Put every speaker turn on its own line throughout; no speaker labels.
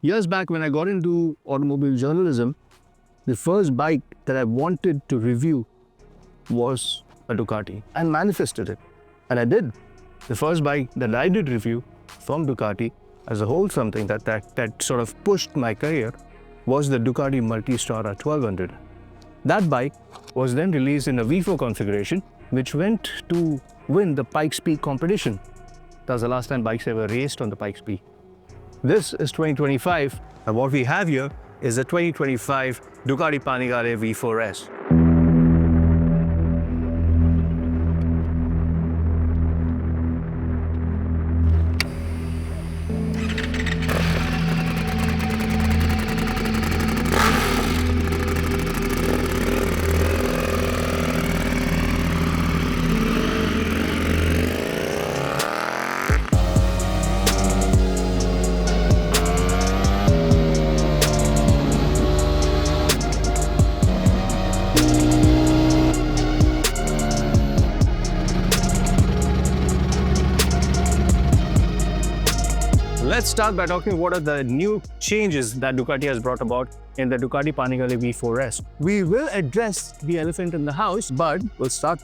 Years back when I got into automobile journalism, the first bike that I wanted to review was a Ducati. I manifested it, and I did. The first bike that I did review from Ducati as a whole, something that sort of pushed my career, was the Ducati Multistrada 1200. That bike was then released in a V4 configuration, which went to win the Pikes Peak competition. That was the last time bikes ever raced on the Pikes Peak. This is 2025, and what we have here is the 2025 Ducati Panigale V4 S. Let's start by talking what are the new changes that Ducati has brought about in the Ducati Panigale V4 S. We will address the elephant in the house, but we'll start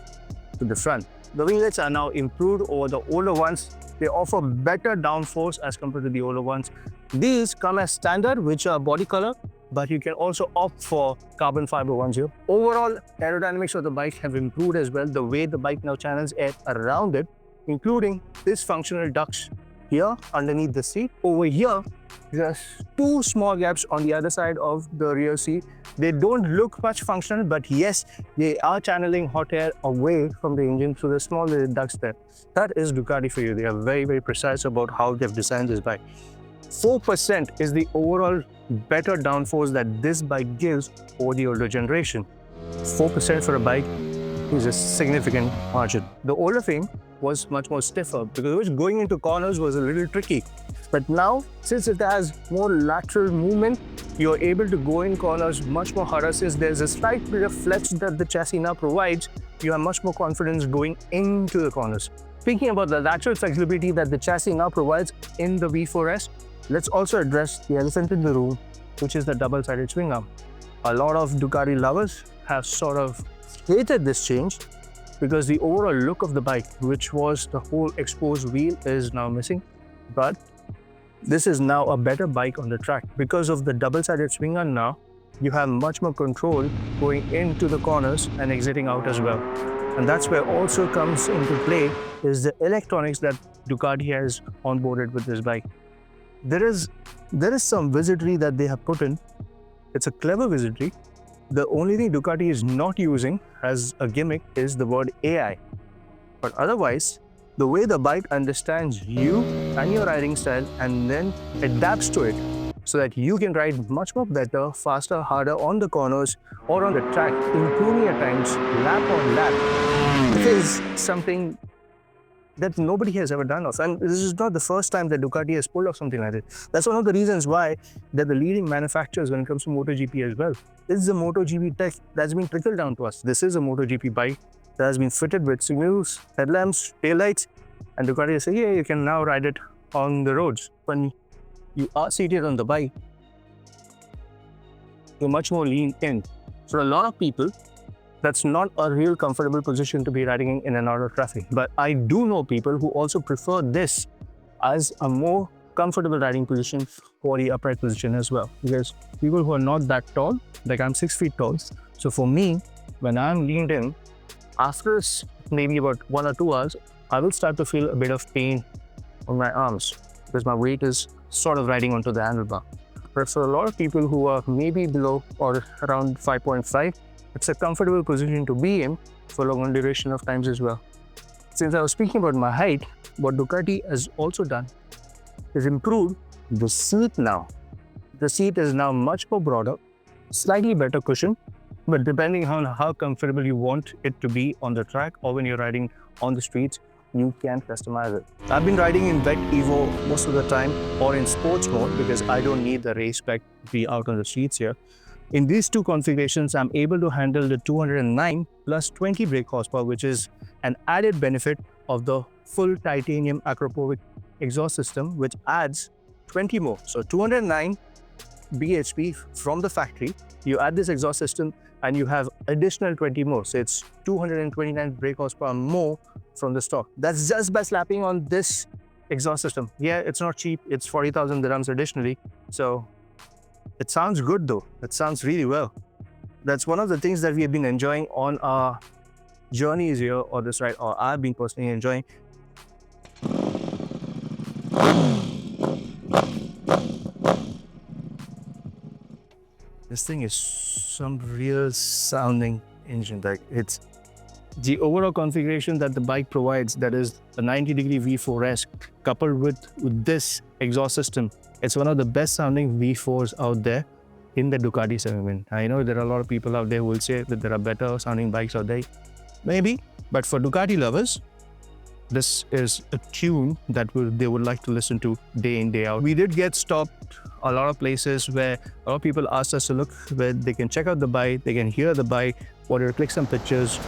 to the front. The winglets are now improved over the older ones. They offer better downforce as compared to the older ones. These come as standard, which are body color, but you can also opt for carbon fiber ones here. Overall, aerodynamics of the bike have improved as well. The way the bike now channels air around it, including this functional ducts here underneath the seat. Over here, there's two small gaps on the other side of the rear seat. They don't look much functional, but yes, they are channeling hot air away from the engine through the small little ducts there. That is Ducati for you. They are very, very precise about how they've designed this bike. 4% is the overall better downforce that this bike gives over the older generation. 4% for a bike is a significant margin. The older frame was much more stiffer because going into corners was a little tricky. But now, since it has more lateral movement, you're able to go in corners much more harder. Since there's a slight bit of flex that the chassis now provides, you have much more confidence going into the corners. Speaking about the lateral flexibility that the chassis now provides in the V4S, let's also address the elephant in the room, which is the double-sided swing arm. A lot of Ducati lovers have sort of hated this change because the overall look of the bike, which was the whole exposed wheel, is now missing. But this is now a better bike on the track. Because of the double-sided swing arm now, you have much more control going into the corners and exiting out as well. And that's where also comes into play is the electronics that Ducati has onboarded with this bike. There is some wizardry that they have put in. It's a clever wizardry. The only thing Ducati is not using as a gimmick is the word AI. But otherwise, the way the bike understands you and your riding style and then adapts to it so that you can ride much more better, faster, harder on the corners or on the track, improving your times lap on lap, is something that nobody has ever done of. And this is not the first time that Ducati has pulled off something like this. That's one of the reasons why they're the leading manufacturers when it comes to MotoGP as well. This is a MotoGP tech that's been trickled down to us. This is a MotoGP bike that has been fitted with signals, headlamps, taillights, and Ducati is saying, yeah, you can now ride it on the roads. When you are seated on the bike, you're much more lean in. For a lot of people, that's not a real comfortable position to be riding in and out of traffic. But I do know people who also prefer this as a more comfortable riding position for the upright position as well. Because people who are not that tall, like I'm 6 feet tall. So for me, when I'm leaned in, after maybe about 1 or 2 hours, I will start to feel a bit of pain on my arms because my weight is sort of riding onto the handlebar. But for a lot of people who are maybe below or around 5.5, it's a comfortable position to be in for a long duration of times as well. Since I was speaking about my height, what Ducati has also done is improved the seat now. The seat is now much more broader, slightly better cushion, but depending on how comfortable you want it to be on the track or when you're riding on the streets, you can customize it. I've been riding in wet Evo most of the time or in sports mode because I don't need the race spec to be out on the streets here. In these two configurations, I'm able to handle the 209 plus 20 brake horsepower, which is an added benefit of the full titanium Acropovic exhaust system, which adds 20 more. So 209 bhp from the factory. You add this exhaust system and you have additional 20 more. So it's 229 brake horsepower more from the stock. That's just by slapping on this exhaust system. Yeah, it's not cheap. It's 40,000 dirhams additionally. So it sounds good though. It sounds really well. That's one of the things that we have been enjoying on our journeys here or this ride, or I've been personally enjoying. This thing is some real sounding engine. Like, it's the overall configuration that the bike provides, that is a 90-degree V4 S coupled with this exhaust system. It's one of the best sounding V4s out there in the Ducati segment. I know there are a lot of people out there who will say that there are better sounding bikes out there. Maybe, but for Ducati lovers, this is a tune that they would like to listen to day in, day out. We did get stopped a lot of places where a lot of people asked us to look where they can check out the bike, they can hear the bike, or to click some pictures.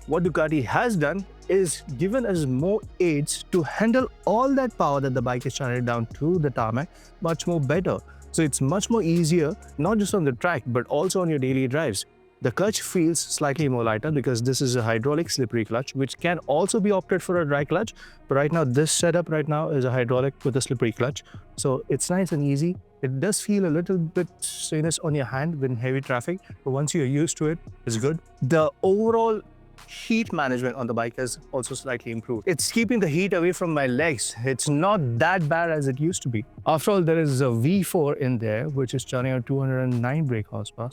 What Ducati has done is given us more aids to handle all that power that the bike is channeling down to the tarmac much more better. So it's much more easier, not just on the track, but also on your daily drives. The clutch feels slightly more lighter because this is a hydraulic slippery clutch, which can also be opted for a dry clutch. But right now, this setup right now is a hydraulic with a slippery clutch. So it's nice and easy. It does feel a little bit strenuous on your hand when heavy traffic, but once you're used to it, it's good. The overall heat management on the bike has also slightly improved. It's keeping the heat away from my legs. It's not that bad as it used to be. After all, there is a V4 in there, which is churning out 229 brake horsepower.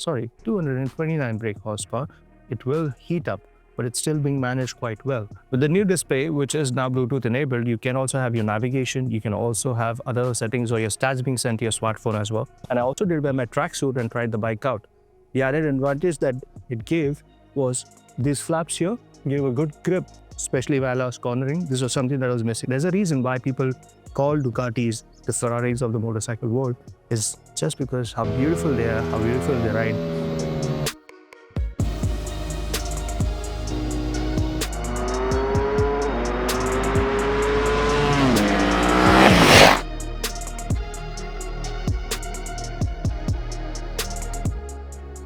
It will heat up, but it's still being managed quite well. With the new display, which is now Bluetooth enabled, you can also have your navigation. You can also have other settings or your stats being sent to your smartphone as well. And I also did wear my tracksuit and tried the bike out. The added advantage that it gave was these flaps here gave a good grip, especially while I was cornering. This was something that was missing. There's a reason why people call Ducatis the Ferraris of the motorcycle world, is just because how beautiful they are, how beautiful they ride.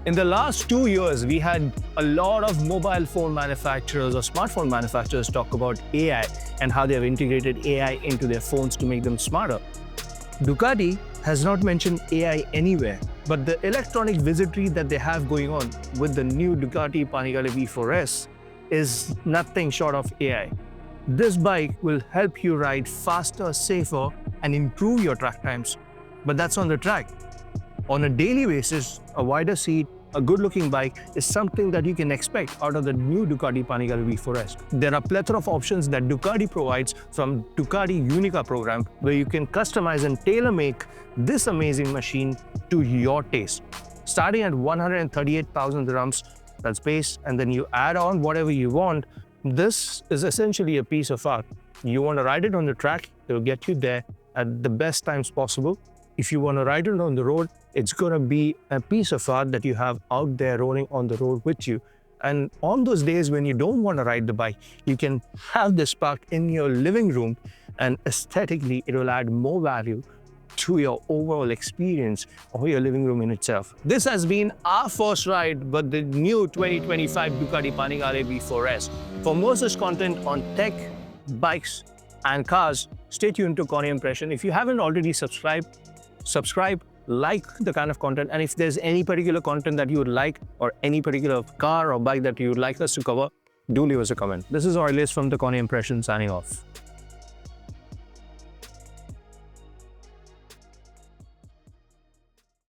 In the last 2 years, we had a lot of mobile phone manufacturers or smartphone manufacturers talk about AI and how they have integrated AI into their phones to make them smarter. Ducati has not mentioned AI anywhere, but the electronic wizardry that they have going on with the new Ducati Panigale V4 S is nothing short of AI. This bike will help you ride faster, safer, and improve your track times. But that's on the track. On a daily basis, a wider seat, a good-looking bike is something that you can expect out of the new Ducati Panigale V4 S. There are a plethora of options that Ducati provides from Ducati Unica program, where you can customize and tailor-make this amazing machine to your taste. Starting at 138,000 dirhams, that's base, and then you add on whatever you want. This is essentially a piece of art. You want to ride it on the track, it will get you there at the best times possible. If you want to ride it on the road, it's going to be a piece of art that you have out there rolling on the road with you. And on those days when you don't want to ride the bike, you can have this parked in your living room, and aesthetically, it will add more value to your overall experience or your living room in itself. This has been our first ride, but the new 2025 Ducati Panigale V4 S. For more such content on tech, bikes, and cars, stay tuned to Cornea Impression. If you haven't already subscribed, like the kind of content, and if there's any particular content that you would like, or any particular car or bike that you would like us to cover, do leave us a comment. This is Orlis from the Cornea Impression signing off.